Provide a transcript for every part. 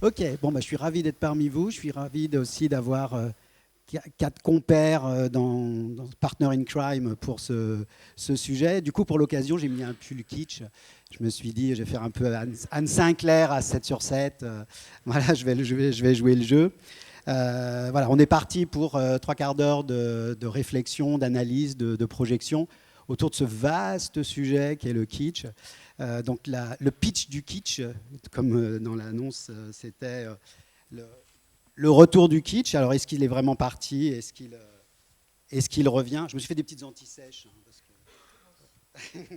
Ok, bon, bah, je suis ravi d'être parmi vous. Je suis ravi aussi d'avoir quatre compères dans Partner in Crime pour ce sujet. Du coup, pour l'occasion, j'ai mis un pull kitsch. Je me suis dit, je vais faire un peu Anne Sinclair à 7 sur 7. Voilà, je vais jouer le jeu. Voilà, on est parti pour trois quarts d'heure de réflexion, d'analyse, de projection autour de ce vaste sujet qui est le kitsch. Donc le pitch du kitsch, comme dans l'annonce, c'était le, le retour du kitsch. Alors est-ce qu'il est vraiment parti? Est-ce qu'il revient? Je me suis fait des petites anti-sèches, hein, parce que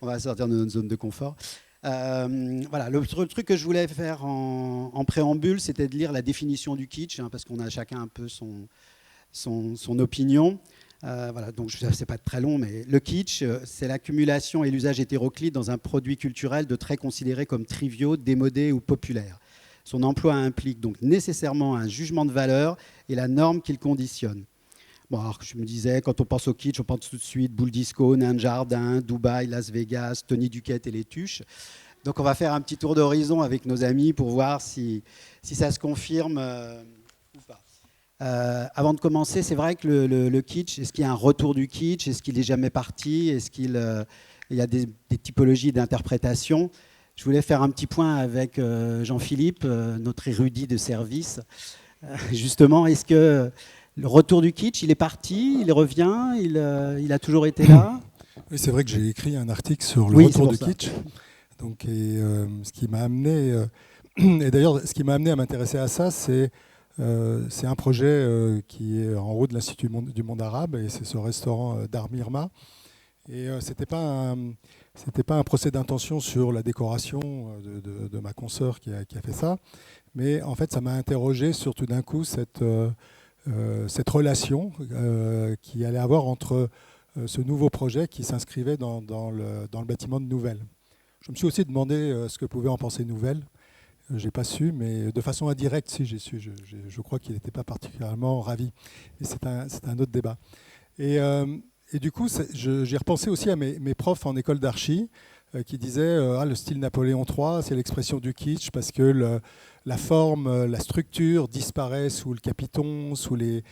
on va sortir de notre zone de confort. Voilà, le truc que je voulais faire en préambule, c'était de lire la définition du kitsch, hein, parce qu'on a chacun un peu son opinion. Voilà, donc c'est pas très long, mais le kitsch, c'est l'accumulation et l'usage hétéroclite dans un produit culturel de traits considérés comme triviaux, démodés ou populaires. Son emploi implique donc nécessairement un jugement de valeur et la norme qu'il conditionne. Bon, alors je me disais, quand on pense au kitsch, on pense tout de suite boule disco, nain de jardin, Dubaï, Las Vegas, Tony Duquette et les tuches. Donc on va faire un petit tour d'horizon avec nos amis pour voir si ça se confirme ou pas. Avant de commencer, c'est vrai que le kitsch, est-ce qu'il y a un retour du kitsch? Est-ce qu'il est jamais parti? Est-ce qu'il y a des typologies d'interprétation? Je voulais faire un petit point avec Jean-Philippe, notre érudit de service. Justement, est-ce que le retour du kitsch, il est parti, il revient, il a toujours été là? Oui, c'est vrai que j'ai écrit un article sur le Oui, retour du ça. kitsch. Donc, ce qui m'a amené, et d'ailleurs, ce qui m'a amené à m'intéresser à ça, c'est un projet qui est en haut de l'Institut du monde arabe, et c'est ce restaurant Dar Mirma. Et c'était pas un procès d'intention sur la décoration de ma consoeur qui a fait ça, mais en fait, ça m'a interrogé sur tout d'un coup cette relation qu'il allait avoir entre ce nouveau projet qui s'inscrivait dans le bâtiment de Nouvelle. Je me suis aussi demandé ce que pouvait en penser Nouvelle. Je n'ai pas su, mais de façon indirecte, si j'ai su. Je crois qu'il n'était pas particulièrement ravi. Et c'est un autre débat. Et du coup, j'ai repensé aussi à mes profs en école d'archi qui disaient le style Napoléon III, c'est l'expression du kitsch parce que la forme, la structure disparaît sous le capiton, sous les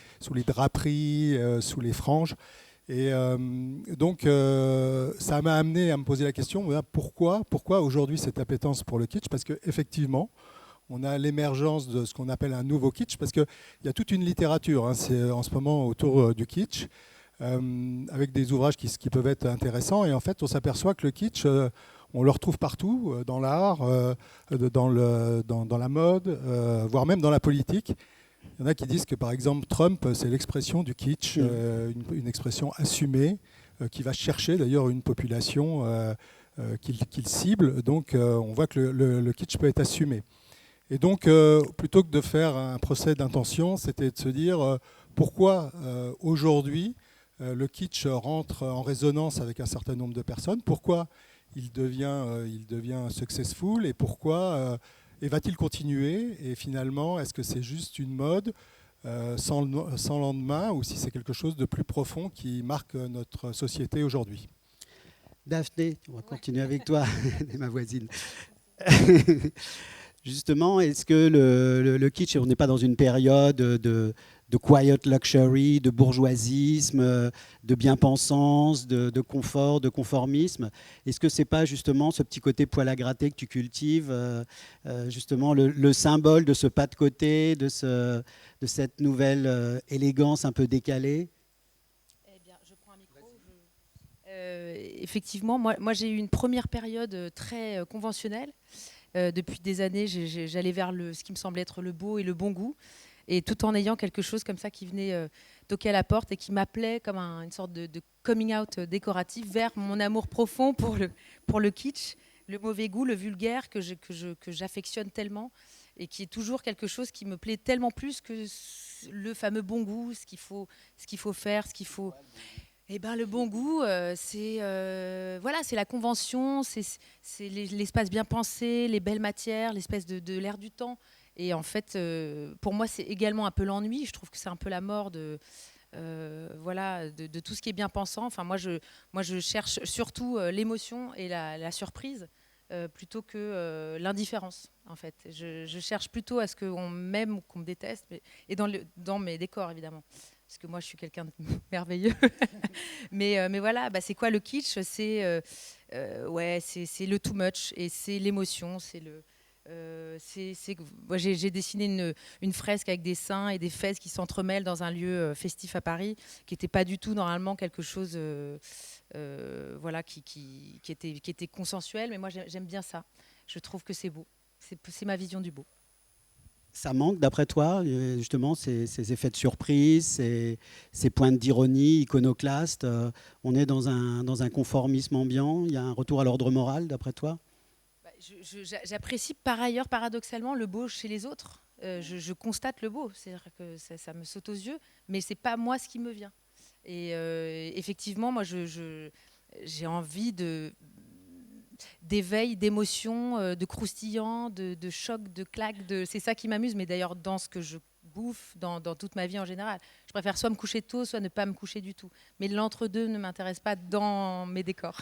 draperies, sous les franges. Et donc, ça m'a amené à me poser la question, pourquoi aujourd'hui cette appétence pour le kitsch? Parce qu'effectivement, on a l'émergence de ce qu'on appelle un nouveau kitsch, parce qu'il y a toute une littérature en ce moment autour du kitsch, avec des ouvrages qui peuvent être intéressants. Et en fait, on s'aperçoit que le kitsch, on le retrouve partout, dans l'art, dans la mode, voire même dans la politique. Il y en a qui disent que, par exemple, Trump, c'est l'expression du kitsch, une expression assumée, qui va chercher d'ailleurs une population qu'il cible. Donc, on voit que le kitsch peut être assumé. Et donc, plutôt que de faire un procès d'intention, c'était de se dire pourquoi aujourd'hui le kitsch rentre en résonance avec un certain nombre de personnes, pourquoi il devient successful et pourquoi et va-t-il continuer? Et finalement, est-ce que c'est juste une mode sans lendemain ou si c'est quelque chose de plus profond qui marque notre société aujourd'hui? Daphné, on va continuer avec toi, ma voisine. Justement, est-ce que le kitsch, on n'est pas dans une période de quiet luxury, de bourgeoisisme, de bien-pensance, de confort, de conformisme? Est-ce que c'est pas justement ce petit côté poil à gratter que tu cultives, justement le symbole de ce pas de côté, de cette nouvelle élégance un peu décalée? Eh bien, je prends un micro. Effectivement, moi j'ai eu une première période très conventionnelle. Depuis des années, j'allais vers ce qui me semblait être le beau et le bon goût, et tout en ayant quelque chose comme ça qui venait toquer à la porte et qui m'appelait comme une sorte de coming out décoratif vers mon amour profond pour le kitsch, le mauvais goût, le vulgaire que j'affectionne tellement et qui est toujours quelque chose qui me plaît tellement plus que le fameux bon goût, ce qu'il faut faire, ce qu'il faut... Eh ben, le bon goût, c'est la convention, c'est l'espace bien pensé, les belles matières, l'espèce de l'air du temps. Et en fait, pour moi, c'est également un peu l'ennui. Je trouve que c'est un peu la mort de tout ce qui est bien pensant. Enfin, moi, je cherche surtout l'émotion et la surprise. plutôt que l'indifférence, en fait. Je cherche plutôt à ce qu'on m'aime ou qu'on me déteste, et dans mes décors, évidemment. Parce que moi, je suis quelqu'un de merveilleux. mais voilà, c'est quoi le kitsch? C'est le too much, et c'est l'émotion, moi, j'ai dessiné une fresque avec des seins et des fesses qui s'entremêlent dans un lieu festif à Paris, qui n'était pas du tout normalement quelque chose qui était consensuel. Mais moi, j'aime bien ça. Je trouve que c'est beau. C'est ma vision du beau. Ça manque, d'après toi, justement, ces effets de surprise, ces pointes d'ironie iconoclastes. On est dans un conformisme ambiant. Il y a un retour à l'ordre moral, d'après toi? J'apprécie par ailleurs, paradoxalement, le beau chez les autres. Je constate le beau, c'est-à-dire que ça me saute aux yeux, mais c'est pas moi ce qui me vient. Et effectivement, moi, j'ai envie d'éveil, d'émotion, de croustillant, de choc, de claque. C'est ça qui m'amuse, mais d'ailleurs dans ce que je bouffe, dans toute ma vie en général. Je préfère soit me coucher tôt, soit ne pas me coucher du tout. Mais l'entre-deux ne m'intéresse pas dans mes décors.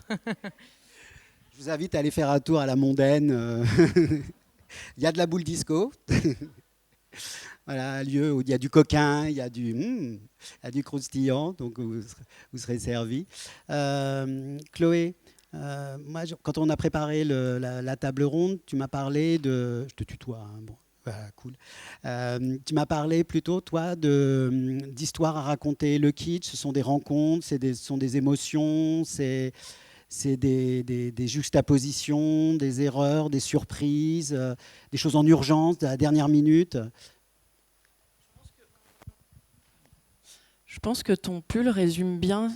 Je vous invite à aller faire un tour à la Mondaine. Il y a de la boule disco. Voilà, un lieu où il y a du coquin, il y a du croustillant, donc vous serez servi. Chloé, moi, quand on a préparé la table ronde, tu m'as parlé de... Je te tutoie, hein, bon, voilà, cool. Tu m'as parlé plutôt, toi, d'histoires à raconter. Le kitsch, ce sont des rencontres, ce sont des émotions, c'est des juxtapositions, des erreurs, des surprises, des choses en urgence, de la dernière minute. Je pense que ton pull résume bien.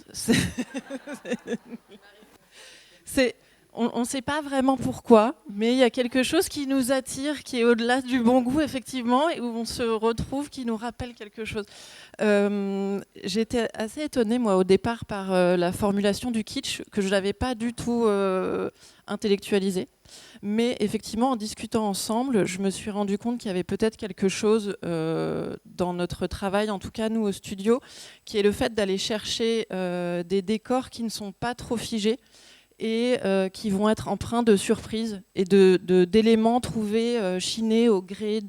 On ne sait pas vraiment pourquoi, mais il y a quelque chose qui nous attire, qui est au-delà du bon goût, effectivement, et où on se retrouve, qui nous rappelle quelque chose. J'étais assez étonnée, moi, au départ, par la formulation du kitsch, que je n'avais pas du tout intellectualisée. Mais effectivement, en discutant ensemble, je me suis rendu compte qu'il y avait peut-être quelque chose dans notre travail, en tout cas nous au studio, qui est le fait d'aller chercher des décors qui ne sont pas trop figés, et qui vont être empreints de surprises et d'éléments trouvés chinés au gré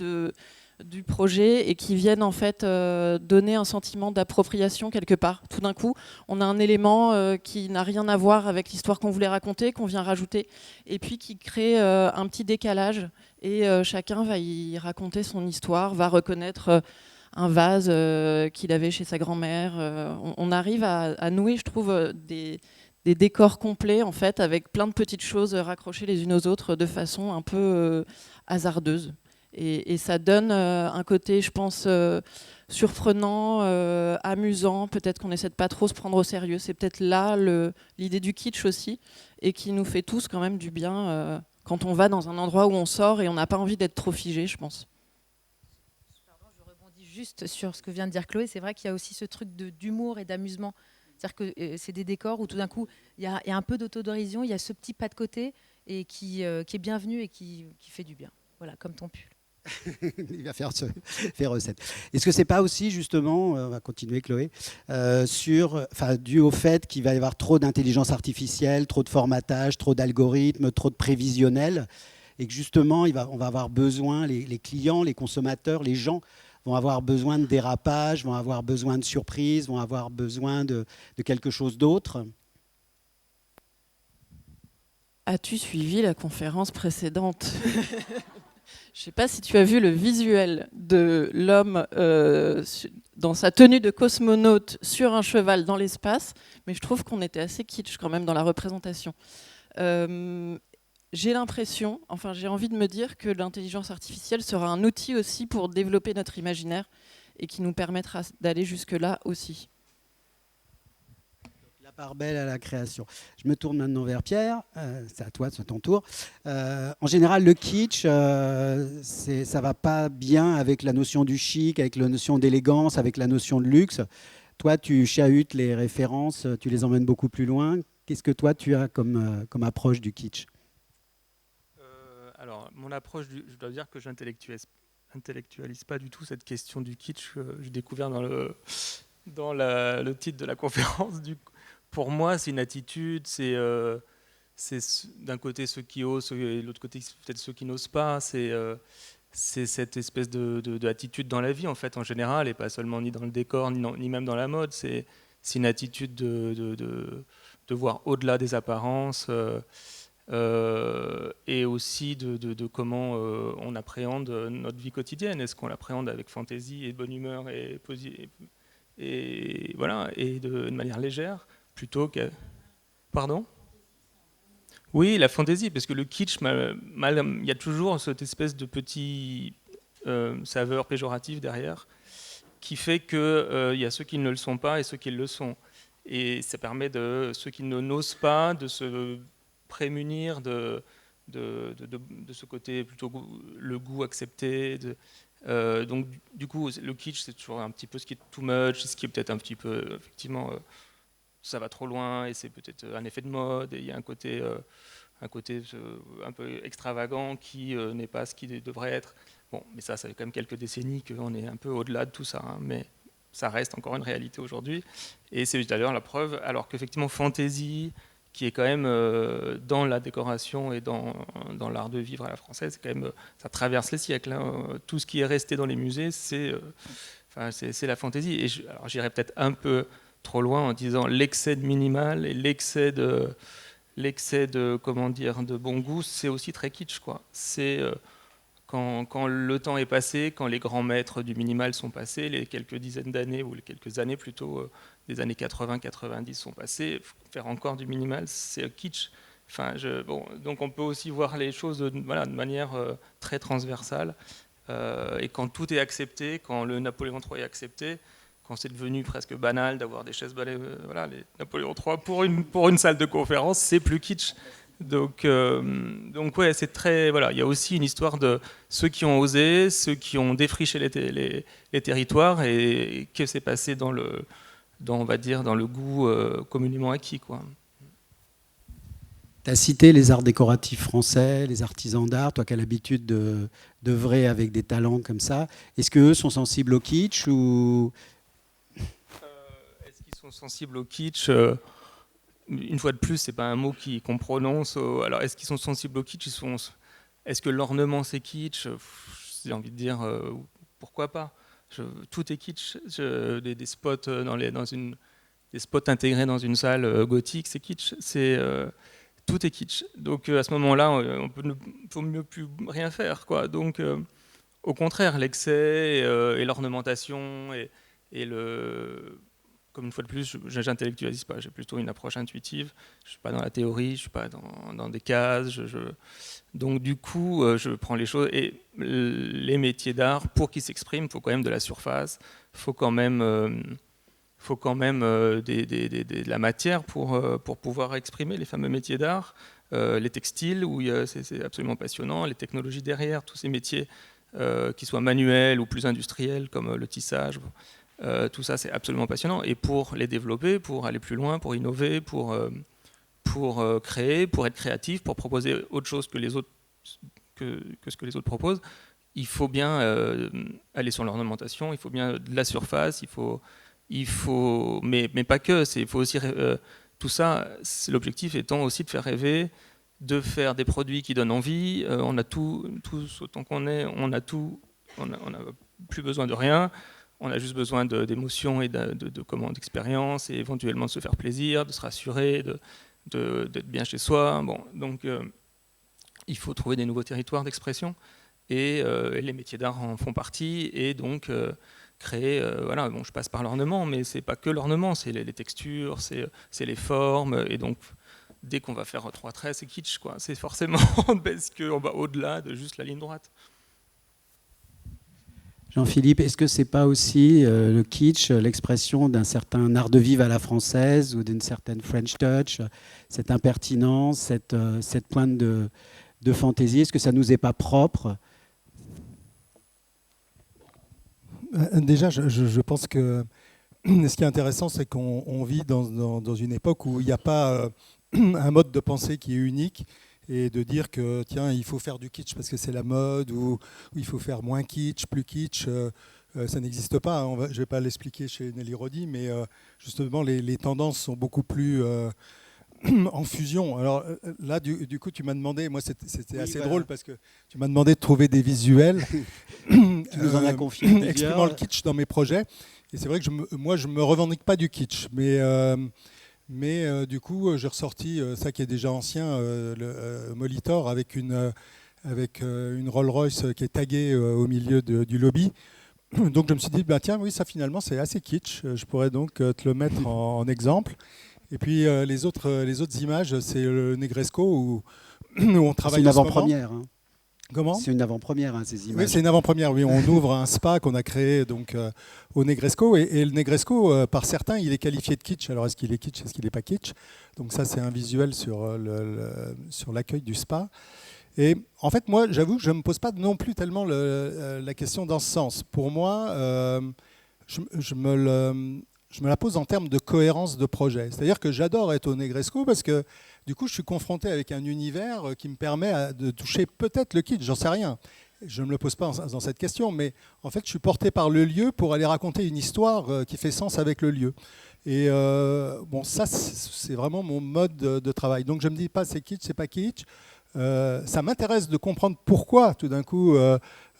du projet, et qui viennent en fait donner un sentiment d'appropriation quelque part. Tout d'un coup, on a un élément qui n'a rien à voir avec l'histoire qu'on voulait raconter, qu'on vient rajouter, et puis qui crée un petit décalage, et chacun va y raconter son histoire, va reconnaître un vase qu'il avait chez sa grand-mère. On arrive à nouer, je trouve, des décors complets, en fait, avec plein de petites choses raccrochées les unes aux autres de façon un peu hasardeuse. Et ça donne un côté, je pense, surprenant, amusant. Peut-être qu'on essaie de pas trop se prendre au sérieux. C'est peut-être là l'idée du kitsch aussi, et qui nous fait tous quand même du bien quand on va dans un endroit où on sort et on n'a pas envie d'être trop figé, je pense. Pardon, je rebondis juste sur ce que vient de dire Chloé. C'est vrai qu'il y a aussi ce truc d'humour et d'amusement. C'est-à-dire que c'est des décors où tout d'un coup, il y a un peu d'autodérision, il y a ce petit pas de côté, et qui est bienvenu et qui fait du bien. Voilà, comme ton pull. Il va faire recette. Est-ce que c'est pas aussi, justement, on va continuer Chloé, dû au fait qu'il va y avoir trop d'intelligence artificielle, trop de formatage, trop d'algorithmes, trop de prévisionnel, et que justement, on va avoir besoin, les clients, les consommateurs, les gens vont avoir besoin de dérapage, vont avoir besoin de surprises, vont avoir besoin de quelque chose d'autre. As-tu suivi la conférence précédente ? Je ne sais pas si tu as vu le visuel de l'homme dans sa tenue de cosmonaute sur un cheval dans l'espace, mais je trouve qu'on était assez kitsch quand même dans la représentation. J'ai l'impression, enfin j'ai envie de me dire que l'intelligence artificielle sera un outil aussi pour développer notre imaginaire, et qui nous permettra d'aller jusque-là aussi. La part belle à la création. Je me tourne maintenant vers Pierre. C'est à toi, c'est ton tour. En général, le kitsch, ça ne va pas bien avec la notion du chic, avec la notion d'élégance, avec la notion de luxe. Toi, tu chahutes les références, tu les emmènes beaucoup plus loin. Qu'est-ce que toi, tu as comme approche du kitsch ? Alors, mon approche, je dois dire que je n'intellectualise pas du tout cette question du kitsch que j'ai découvert dans le titre de la conférence. Pour moi, c'est une attitude, c'est d'un côté ceux qui osent et de l'autre côté peut-être ceux qui n'osent pas. C'est cette espèce d'attitude dans la vie en fait en général, et pas seulement ni dans le décor ni même dans la mode. C'est une attitude de voir au-delà des apparences, et aussi de comment on appréhende notre vie quotidienne. Est-ce qu'on l'appréhende avec fantaisie et bonne humeur et voilà, et de manière légère plutôt que... Pardon ? Oui, la fantaisie, parce que le kitsch, il y a toujours cette espèce de petit saveur péjorative derrière, qui fait qu'il y a ceux qui ne le sont pas et ceux qui le sont. Et ça permet de ceux qui n'osent pas de se prémunir de ce côté plutôt le goût accepté. Donc du coup, le kitsch, c'est toujours un petit peu ce qui est too much, ce qui est peut-être un petit peu, effectivement, ça va trop loin, et c'est peut-être un effet de mode, et il y a un côté un peu extravagant qui n'est pas ce qui devrait être. Bon, mais ça fait quand même quelques décennies qu'on est un peu au-delà de tout ça, hein, mais ça reste encore une réalité aujourd'hui. Et c'est d'ailleurs la preuve, alors qu'effectivement, fantaisie, qui est quand même dans la décoration et dans l'art de vivre à la française, quand même, ça traverse les siècles. Hein. Tout ce qui est resté dans les musées, c'est la fantaisie. Et alors j'irais peut-être un peu trop loin en disant l'excès de minimal et l'excès de comment dire, de bon goût, c'est aussi très kitsch, quoi. C'est quand le temps est passé, quand les grands maîtres du minimal sont passés, les quelques dizaines d'années, ou les quelques années plutôt, des années 80-90 sont passées, faire encore du minimal, c'est kitsch. Enfin, donc on peut aussi voir les choses de manière très transversale. Et quand tout est accepté, quand le Napoléon III est accepté, quand c'est devenu presque banal d'avoir des chaises balais, les Napoléon III pour une salle de conférence, c'est plus kitsch. Donc ouais, c'est très, il y a aussi une histoire de ceux qui ont osé, ceux qui ont défriché les territoires, et que c'est passé dans le goût communément acquis, quoi. Tu as cité les arts décoratifs français, les artisans d'art, toi qui as l'habitude d'œuvrer avec des talents comme ça. Est-ce qu'eux sont sensibles au kitsch ou... Est-ce qu'ils sont sensibles au kitsch ? Une fois de plus, c'est pas un mot qu'on prononce. Alors, est-ce qu'ils sont sensibles au kitsch ? Est-ce que l'ornement c'est kitsch ? J'ai envie de dire, pourquoi pas ? Tout est kitsch. Des spots des spots intégrés dans une salle gothique, c'est kitsch. Tout est kitsch. Donc à ce moment-là, il ne faut mieux plus rien faire, quoi. Donc au contraire, l'excès et l'ornementation et comme une fois de plus, j'intellectualise pas, j'ai plutôt une approche intuitive. Je suis pas dans la théorie, je suis pas dans des cases. Donc du coup, je prends les choses, et les métiers d'art, pour qu'ils s'expriment, il faut quand même de la surface, il faut quand même de la matière pour pouvoir exprimer les fameux métiers d'art. Les textiles, où c'est absolument passionnant, les technologies derrière, tous ces métiers qui soient manuels ou plus industriels, comme le tissage. Tout ça, c'est absolument passionnant. Et pour les développer, pour aller plus loin, pour innover, pour créer, pour être créatif, pour proposer autre chose que ce que les autres proposent, il faut bien aller sur l'ornementation, il faut bien de la surface, mais pas que. Il faut aussi tout ça. L'objectif étant aussi de faire rêver, de faire des produits qui donnent envie. On a tous autant qu'on est, on a tout. On n'a plus besoin de rien. On a juste besoin d'émotions et d'expérience, et éventuellement de se faire plaisir, de se rassurer, d'être bien chez soi. Bon, donc il faut trouver des nouveaux territoires d'expression, et les métiers d'art en font partie, et donc créer, je passe par l'ornement, mais c'est pas que l'ornement, c'est les textures, c'est les formes, et donc dès qu'on va faire 3 traits, c'est kitsch, quoi. C'est forcément parce qu'on va au-delà de juste la ligne droite. Jean-Philippe, est-ce que c'est pas aussi le kitsch, l'expression d'un certain art de vivre à la française, ou d'une certaine French touch, cette impertinence, cette pointe de fantaisie? Est-ce que ça nous est pas propre? Déjà, je pense que ce qui est intéressant, c'est qu'on vit dans une époque où il n'y a pas un mode de pensée qui est unique, et de dire que tiens, il faut faire du kitsch parce que c'est la mode, ou il faut faire moins kitsch, plus kitsch, ça n'existe pas. Je ne vais pas l'expliquer chez Nelly Rodi, mais justement les tendances sont beaucoup plus en fusion. Alors là, du coup, tu m'as demandé, moi c'était assez voilà. drôle parce que tu m'as demandé de trouver des visuels Tu nous en as confié plusieurs. exprimant le kitsch dans mes projets. Et c'est vrai que moi, je me revendique pas du kitsch, mais du coup, j'ai ressorti ça qui est déjà ancien, le Molitor avec une Rolls-Royce qui est taguée au milieu du lobby. Donc je me suis dit, bah, tiens, oui, ça finalement c'est assez kitsch. Je pourrais donc te le mettre en exemple. Et puis les autres images, c'est le Negresco où on travaille. C'est une en ce moment. avant-première. Hein. Comment ? C'est une avant-première, hein, ces images. Oui, c'est une avant-première. Oui, on ouvre un spa qu'on a créé donc au Negresco et le Negresco, par certains, il est qualifié de kitsch. Alors est-ce qu'il est kitsch, est-ce qu'il n'est pas kitsch ? Donc ça, c'est un visuel sur l'accueil du spa. Et en fait, moi, j'avoue que je ne me pose pas non plus tellement la question dans ce sens. Pour moi, je me la pose en termes de cohérence de projet. C'est-à-dire que j'adore être au Negresco parce que du coup, je suis confronté avec un univers qui me permet de toucher peut-être le kitsch, j'en sais rien. Je ne me le pose pas dans cette question, mais en fait, je suis porté par le lieu pour aller raconter une histoire qui fait sens avec le lieu. Et bon, ça, c'est vraiment mon mode de travail. Donc, je ne me dis pas c'est kitsch, c'est pas kitsch. Ça m'intéresse de comprendre pourquoi tout d'un coup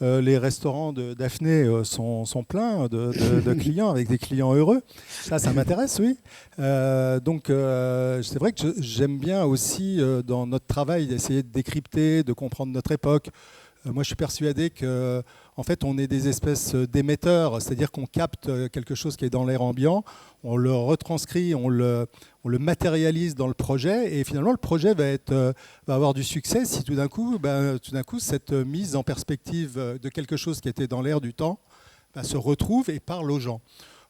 les restaurants de Daphné sont pleins de clients, avec des clients heureux. Ça m'intéresse, oui. Donc c'est vrai que j'aime bien aussi dans notre travail d'essayer de décrypter, de comprendre notre époque. Moi, je suis persuadé que, en fait, on est des espèces d'émetteurs, c'est-à-dire qu'on capte quelque chose qui est dans l'air ambiant, on le retranscrit, on le matérialise dans le projet, et finalement, le projet va avoir du succès si tout d'un coup, cette mise en perspective de quelque chose qui était dans l'air du temps se retrouve et parle aux gens.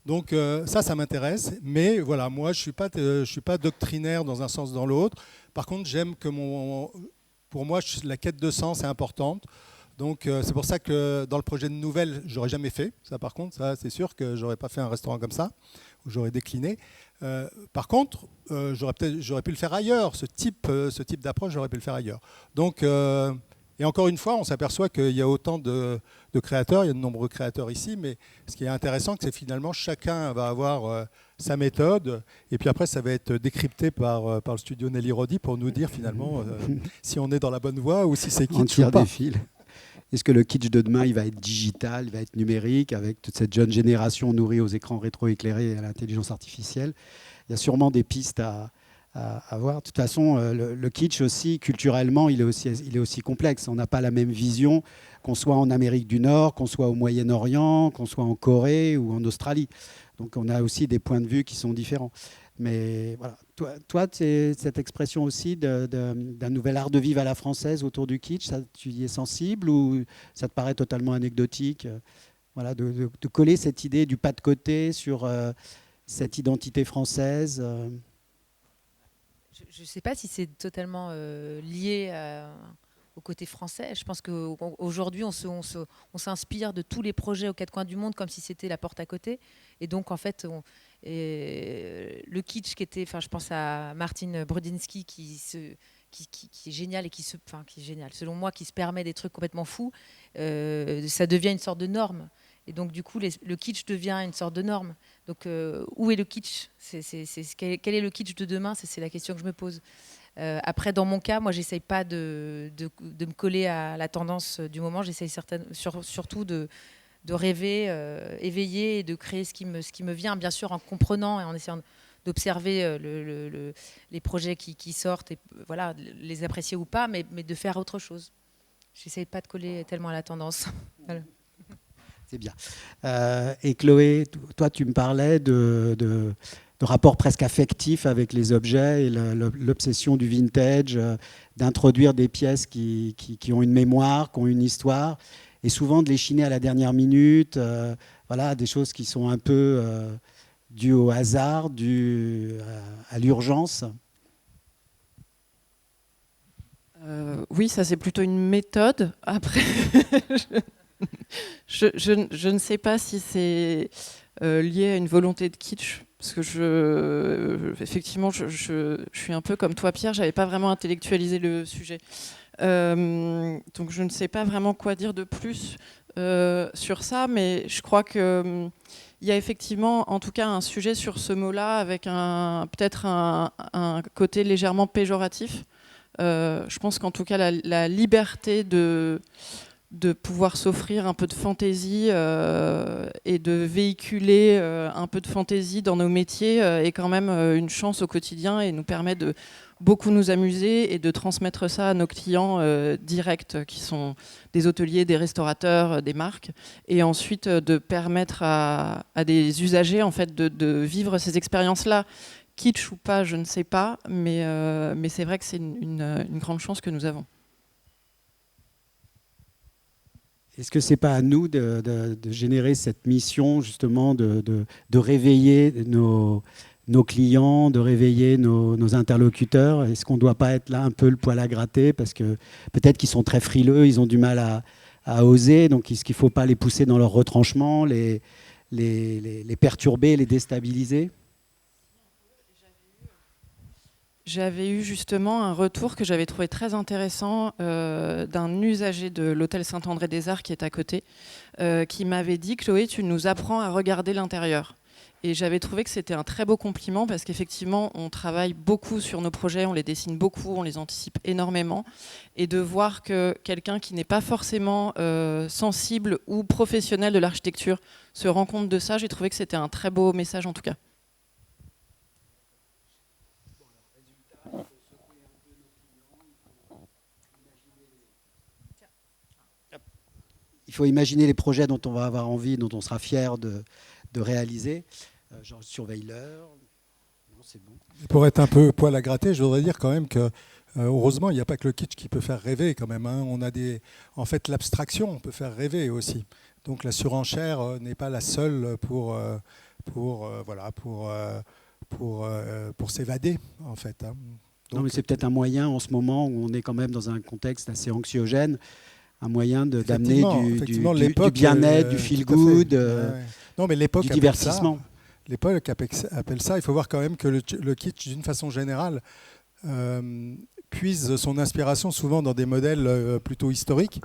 Donc ça m'intéresse, mais voilà, moi, je suis pas doctrinaire dans un sens ou dans l'autre. Par contre, j'aime que pour moi, la quête de sens est importante. Donc c'est pour ça que dans le projet de nouvelle, j'aurais jamais fait. Ça, par contre, ça, c'est sûr que j'aurais pas fait un restaurant comme ça, où j'aurais décliné. Par contre, j'aurais pu le faire ailleurs. Ce type d'approche, j'aurais pu le faire ailleurs. Donc, et encore une fois, on s'aperçoit qu'il y a autant de créateurs, il y a de nombreux créateurs ici, mais ce qui est intéressant, c'est que finalement, chacun va avoir sa méthode, et puis après, ça va être décrypté par le studio Nelly Rodi pour nous dire finalement si on est dans la bonne voie ou si c'est kitsch ou pas. Est-ce que le kitsch de demain, il va être digital, il va être numérique, avec toute cette jeune génération nourrie aux écrans rétroéclairés et à l'intelligence artificielle ? Il y a sûrement des pistes à voir. De toute façon, le kitsch aussi, culturellement, il est aussi complexe. On n'a pas la même vision, qu'on soit en Amérique du Nord, qu'on soit au Moyen-Orient, qu'on soit en Corée ou en Australie. Donc on a aussi des points de vue qui sont différents. Mais voilà, toi cette expression aussi d'un nouvel art de vivre à la française autour du kitsch, ça, tu y es sensible ou ça te paraît totalement anecdotique, voilà, de coller cette idée du pas de côté sur cette identité française Je ne sais pas si c'est totalement lié au côté français. Je pense qu'aujourd'hui, on s'inspire de tous les projets aux quatre coins du monde comme si c'était la porte à côté. Et donc, en fait, le kitsch qui était... Enfin, je pense à Martin Brodinski qui est génial et qui est génial, selon moi, qui se permet des trucs complètement fous. Ça devient une sorte de norme. Et donc, du coup, le kitsch devient une sorte de norme. Donc, où est le kitsch ? Quel est le kitsch de demain ? C'est la question que je me pose. Après, dans mon cas, moi, j'essaye pas de me coller à la tendance du moment. J'essaye surtout de rêver, éveiller et de créer ce qui me vient, bien sûr, en comprenant et en essayant d'observer les projets qui sortent et voilà, les apprécier ou pas, mais de faire autre chose. J'essaye pas de coller tellement à la tendance. Voilà. C'est bien. Et Chloé, toi, tu me parlais de rapport presque affectif avec les objets et l'obsession du vintage, d'introduire des pièces qui ont une mémoire, qui ont une histoire, et souvent de les chiner à la dernière minute, voilà, des choses qui sont un peu dues au hasard, dues à l'urgence. Oui, ça c'est plutôt une méthode. Après, je ne sais pas si c'est lié à une volonté de kitsch, parce que effectivement, je suis un peu comme toi, Pierre, j'avais pas vraiment intellectualisé le sujet. Donc je ne sais pas vraiment quoi dire de plus sur ça, mais je crois que Il y a effectivement, en tout cas, un sujet sur ce mot-là avec peut-être un côté légèrement péjoratif. Je pense qu'en tout cas, la liberté de pouvoir s'offrir un peu de fantaisie et de véhiculer un peu de fantaisie dans nos métiers est quand même une chance au quotidien et nous permet de beaucoup nous amuser et de transmettre ça à nos clients directs qui sont des hôteliers, des restaurateurs, des marques, et ensuite de permettre à des usagers en fait de vivre ces expériences-là. Kitsch ou pas, je ne sais pas, mais c'est vrai que c'est une grande chance que nous avons. Est-ce que ce n'est pas à nous de générer cette mission justement de réveiller nos clients, de réveiller nos interlocuteurs? Est-ce qu'on ne doit pas être là un peu le poil à gratter? Parce que peut-être qu'ils sont très frileux, ils ont du mal à oser, donc est-ce qu'il ne faut pas les pousser dans leur retranchement, les perturber, les déstabiliser? J'avais eu justement un retour que j'avais trouvé très intéressant d'un usager de l'hôtel Saint-André-des-Arts qui est à côté, qui m'avait dit « Chloé, tu nous apprends à regarder l'intérieur ». Et j'avais trouvé que c'était un très beau compliment parce qu'effectivement, on travaille beaucoup sur nos projets, on les dessine beaucoup, on les anticipe énormément. Et de voir que quelqu'un qui n'est pas forcément sensible ou professionnel de l'architecture se rend compte de ça, j'ai trouvé que c'était un très beau message en tout cas. Il faut imaginer les projets dont on va avoir envie, dont on sera fier de réaliser. Genre surveille l'heure. Non, c'est bon. Pour être un peu poil à gratter, je voudrais dire quand même que heureusement, il n'y a pas que le kitsch qui peut faire rêver quand même. Hein. On a en fait, l'abstraction peut faire rêver aussi. Donc la surenchère n'est pas la seule pour s'évader en fait. Hein. Donc, non, mais c'est peut-être un moyen en ce moment où on est quand même dans un contexte assez anxiogène, un moyen d'amener du bien-être, du feel-good, non, mais l'époque du divertissement. L'époque appelle ça, il faut voir quand même que le kitsch, d'une façon générale, puise son inspiration souvent dans des modèles plutôt historiques.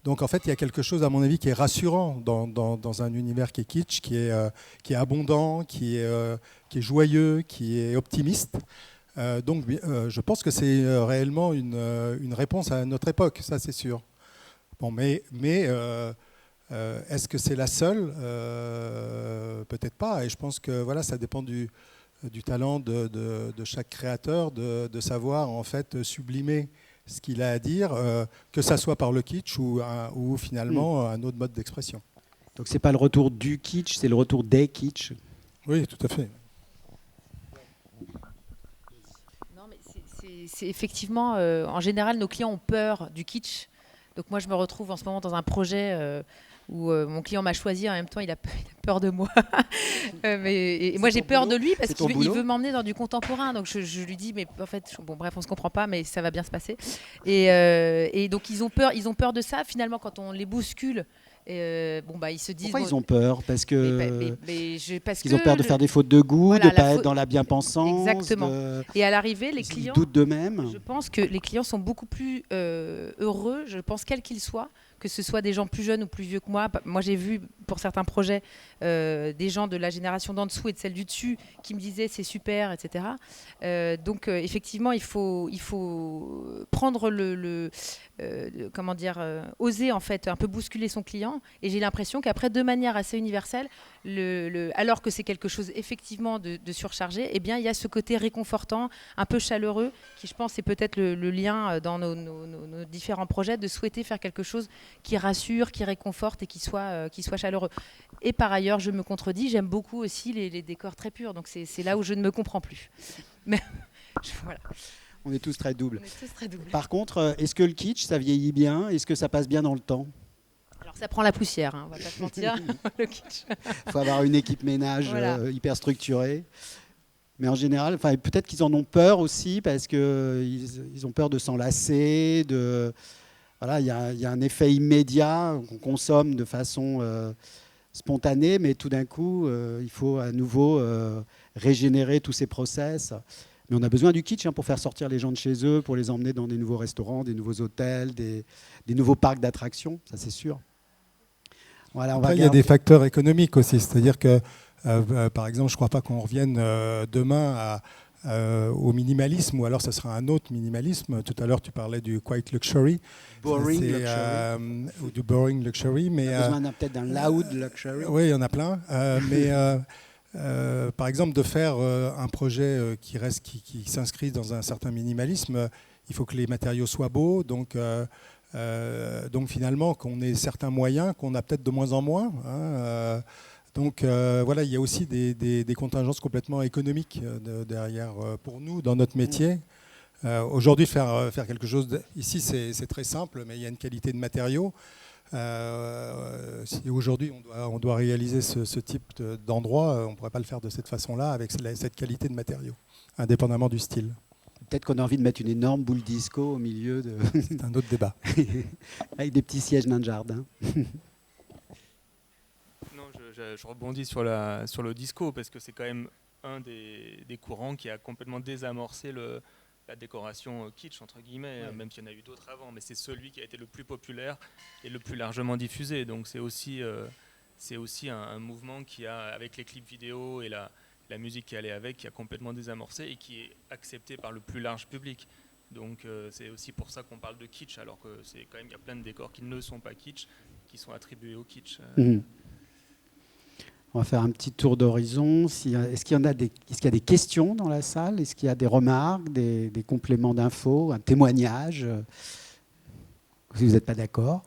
Donc en fait, il y a quelque chose, à mon avis, qui est rassurant dans un univers qui est kitsch, qui est abondant, qui est joyeux, qui est optimiste. Donc je pense que c'est réellement une réponse à notre époque, ça c'est sûr. Bon, mais est-ce que c'est la seule? Peut-être pas. Et je pense que voilà, ça dépend du talent de chaque créateur de savoir en fait sublimer ce qu'il a à dire, que ça soit par le kitsch ou finalement un autre mode d'expression. Donc c'est pas le retour du kitsch, c'est le retour des kitsch. Oui, tout à fait. Non, mais c'est effectivement, en général, nos clients ont peur du kitsch. Donc moi, je me retrouve en ce moment dans un projet où mon client m'a choisi, en même temps, il a peur de moi. Et moi, j'ai peur de lui parce qu'il veut m'emmener dans du contemporain. Donc je lui dis, mais en fait, bon, bref, on ne se comprend pas, mais ça va bien se passer. Et donc, ils ont peur de ça. Finalement, quand on les bouscule, ils se disent... Pourquoi ils ont peur? Parce que ils ont peur de faire des fautes de goût, voilà, de ne pas être dans la bien-pensance. Exactement. Et à l'arrivée, les clients... Ils doutent d'eux-mêmes. Je pense que les clients sont beaucoup plus heureux, je pense, quels qu'ils soient, que ce soit des gens plus jeunes ou plus vieux que moi. Moi, j'ai vu, pour certains projets, des gens de la génération d'en dessous et de celle du dessus qui me disaient c'est super, etc. Donc, effectivement, il faut prendre oser en fait un peu bousculer son client. Et j'ai l'impression qu'après, de manière assez universelle, alors que c'est quelque chose effectivement de surchargé, eh bien, il y a ce côté réconfortant, un peu chaleureux, qui je pense est peut-être le lien dans nos différents projets, de souhaiter faire quelque chose qui rassure, qui réconforte et qui soit chaleureux. Et par ailleurs, je me contredis, j'aime beaucoup aussi les décors très purs, donc c'est là où je ne me comprends plus. Mais voilà. On est tous très doubles. Par contre, est-ce que le kitsch, ça vieillit bien? Est-ce que ça passe bien dans le temps? Alors ça prend la poussière, hein, on va pas se mentir. Le kitsch. Il faut avoir une équipe ménage hyper structurée. Mais en général, peut-être qu'ils en ont peur aussi parce qu'ils ont peur de s'enlacer. Voilà, il y a un effet immédiat qu'on consomme de façon spontanée, mais tout d'un coup, il faut à nouveau régénérer tous ces process. Mais on a besoin du kitsch pour faire sortir les gens de chez eux, pour les emmener dans des nouveaux restaurants, des nouveaux hôtels, des nouveaux parcs d'attractions, ça c'est sûr. Voilà, Après, il y a des facteurs économiques aussi. C'est-à-dire que, par exemple, je ne crois pas qu'on revienne demain au minimalisme, ou alors ce sera un autre minimalisme. Tout à l'heure, tu parlais du quiet luxury. Boring luxury. Ou du boring luxury. Mais, on a besoin peut-être d'un loud luxury. Oui, il y en a plein. Par exemple, de faire un projet qui s'inscrit dans un certain minimalisme, il faut que les matériaux soient beaux. Donc finalement, qu'on ait certains moyens qu'on a peut-être de moins en moins. Voilà, il y a aussi des contingences complètement économiques derrière pour nous dans notre métier. Aujourd'hui, faire quelque chose ici, c'est très simple, mais il y a une qualité de matériaux. Si aujourd'hui on doit réaliser ce type d'endroit, on ne pourrait pas le faire de cette façon-là avec cette qualité de matériaux, indépendamment du style. Peut-être qu'on a envie de mettre une énorme boule disco au milieu de... C'est un autre débat. Avec des petits sièges nains de jardin. Non, je rebondis sur le disco, parce que c'est quand même un des courants qui a complètement désamorcé la décoration kitsch, entre guillemets, même s'il y en a eu d'autres avant, mais c'est celui qui a été le plus populaire et le plus largement diffusé. Donc c'est aussi un mouvement qui a, avec les clips vidéo et la musique qui allait avec, qui a complètement désamorcé et qui est accepté par le plus large public. Donc c'est aussi pour ça qu'on parle de kitsch, alors que c'est quand même, il y a plein de décors qui ne sont pas kitsch, qui sont attribués au kitsch. On va faire un petit tour d'horizon. Est-ce qu'il y a des questions dans la salle? Est-ce qu'il y a des remarques, des compléments d'infos, un témoignage? Si vous n'êtes pas d'accord.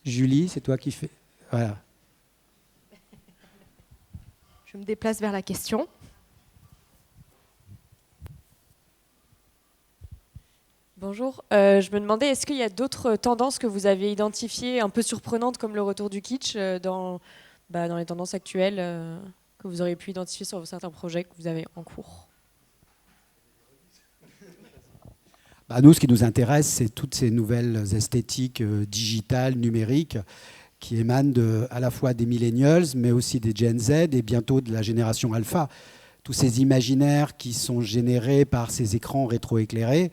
Julie, c'est toi qui fais. Voilà. Je me déplace vers la question. Bonjour, je me demandais, est-ce qu'il y a d'autres tendances que vous avez identifiées un peu surprenantes comme le retour du kitsch dans les tendances actuelles que vous auriez pu identifier sur certains projets que vous avez en cours? Nous, ce qui nous intéresse, c'est toutes ces nouvelles esthétiques digitales, numériques, qui émanent à la fois des millennials, mais aussi des Gen Z et bientôt de la génération alpha. Tous ces imaginaires qui sont générés par ces écrans rétroéclairés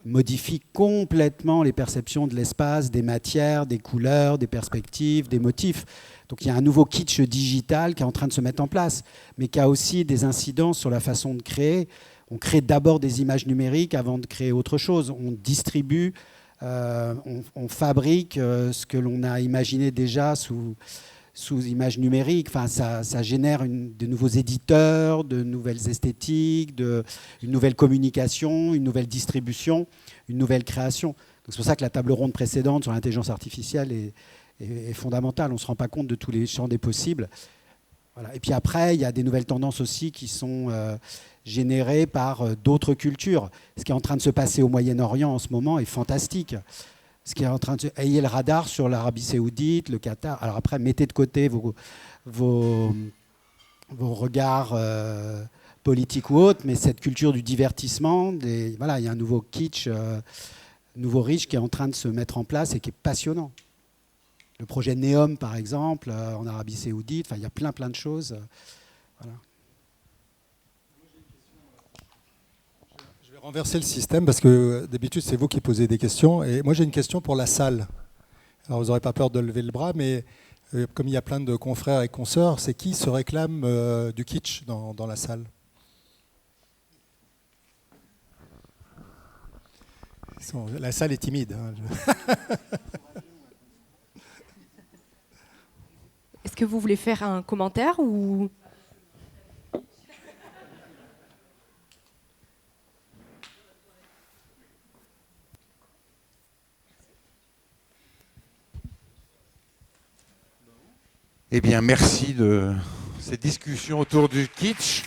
modifient complètement les perceptions de l'espace, des matières, des couleurs, des perspectives, des motifs. Donc il y a un nouveau kitsch digital qui est en train de se mettre en place, mais qui a aussi des incidences sur la façon de créer. On crée d'abord des images numériques avant de créer autre chose. On distribue, on fabrique ce que l'on a imaginé déjà sous images numériques. Enfin, ça génère de nouveaux éditeurs, de nouvelles esthétiques, une nouvelle communication, une nouvelle distribution, une nouvelle création. Donc, c'est pour ça que la table ronde précédente sur l'intelligence artificielle est fondamentale. On ne se rend pas compte de tous les champs des possibles. Voilà. Et puis après, il y a des nouvelles tendances aussi qui sont générées par d'autres cultures. Ce qui est en train de se passer au Moyen-Orient en ce moment est fantastique. Ce qui est en train de ayez le radar sur l'Arabie Saoudite, le Qatar. Alors après, mettez de côté vos regards politiques ou autres, mais cette culture du divertissement, voilà, il y a un nouveau kitsch, nouveau riche qui est en train de se mettre en place et qui est passionnant. Le projet Neom, par exemple, en Arabie Saoudite, enfin, il y a plein de choses. Voilà. Renverser le système, parce que d'habitude c'est vous qui posez des questions, et moi j'ai une question pour la salle. Alors vous n'aurez pas peur de lever le bras, mais comme il y a plein de confrères et consoeurs, c'est qui se réclame du kitsch dans la salle? La salle est timide. Est-ce que vous voulez faire un commentaire ou... Eh bien, merci de cette discussion autour du kitsch.